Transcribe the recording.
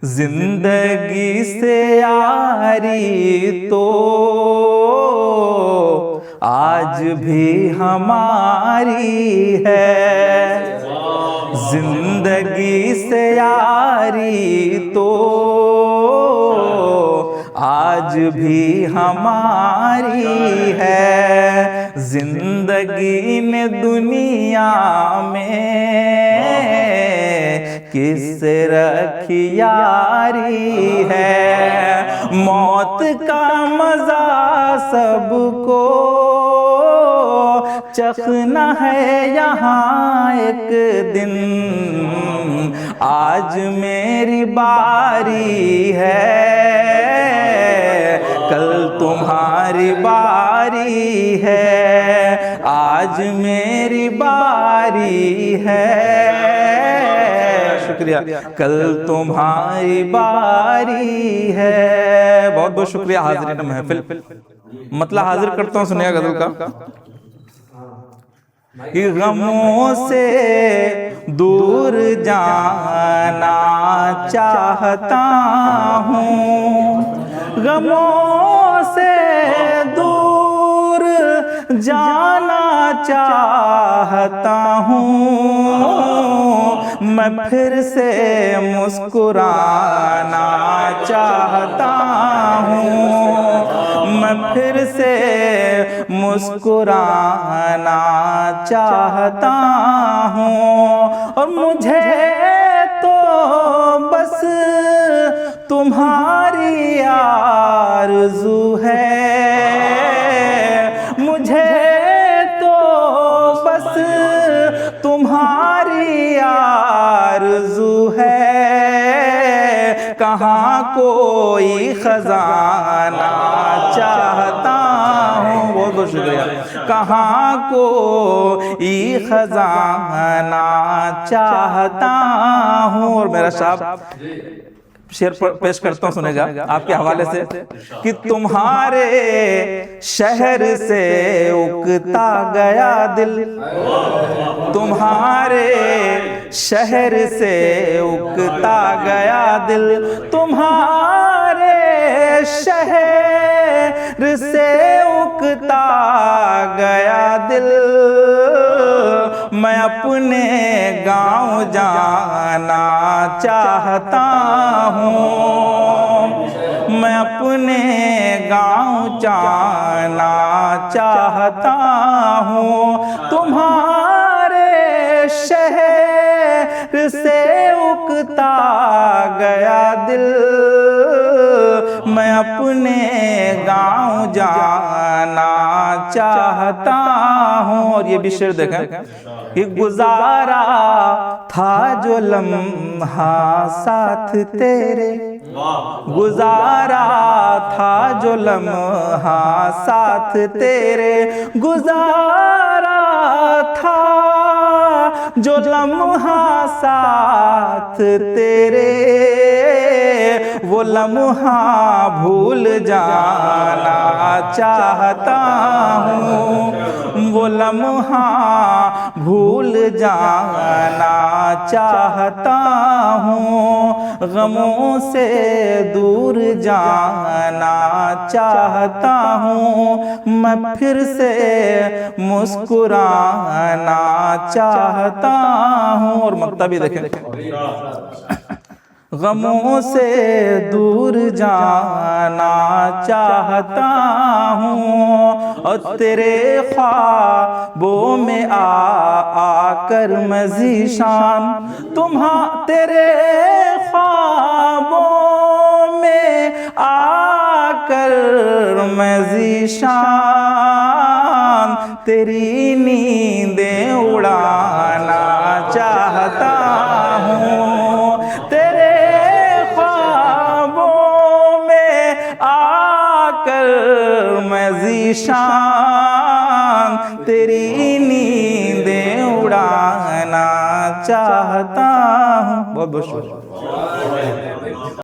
زندگی سے یاری تو آج بھی ہماری ہے، زندگی سے یاری تو آج بھی ہماری ہے، زندگی نے دنیا میں کس سے رکھی یاری ہے، موت کا مزہ سب کو چکھنا ہے یہاں ایک دن، آج میری باری ہے کل تمہاری باری ہے، آج میری باری ہے شکریہ کل تمہاری باری ہے۔ بہت بہت شکریہ حاضرین محفل، مطلع حاضر کرتا ہوں، سنیے غزل کا۔ کہ غموں سے دور جانا چاہتا ہوں، غموں سے دور جانا چاہتا ہوں، میں پھر سے مسکرانا چاہتا ہوں، میں پھر سے مسکرانا چاہتا ہوں، اور مجھے تو بس تمہاری آرزو ہے، مجھے تو بس تمہاری آرزو ہے، کہاں کوئی خزانہ چاہتا ہوں، بہت بہت شکریہ، کہاں کوئی خزانہ چاہتا ہوں، اور میرا صاحب شعر پیش کرتا ہوں، سنے گا آپ کے حوالے سے، کہ تمہارے شہر سے اکتا گیا دل، تمہارے شہر سے اکتا گیا دل، تمہارے شہر سے اکتا گیا دل، میں اپنے گاؤں جانا چاہتا ہوں، میں اپنے گاؤں جانا چاہتا ہوں، تمہارے شہر سے اکتا گیا دل، میں اپنے گاؤں جانا چاہتا ہوں، اور یہ بھی شعر دیکھیں، کہ گزارا تھا جو لمحہ ساتھ تیرے، گزارا تھا جو لمحہ ساتھ تیرے، گزارا تھا جو لمحہ ساتھ تیرے، وہ لمحہ بھول جانا چاہتا ہوں، وہ لمحہ بھول جانا چاہتا ہوں، غموں سے دور جانا چاہتا ہوں، میں پھر سے مسکرانا چاہتا ہوں، اور مقطع بھی دیکھیں، غموں سے دور جانا چاہتا ہوں، اور تیرے خوابوں میں آ کر میں ذیشان، تیرے خوابوں میں آ کر میں ذیشان، تیری نیندیں اڑانا چاہتا ہوں، تیرے خوابوں میں آ کر میں ذیشان، تیری نیندیں اڑانا چاہتا ہوں۔ بہت بہت شکریہ۔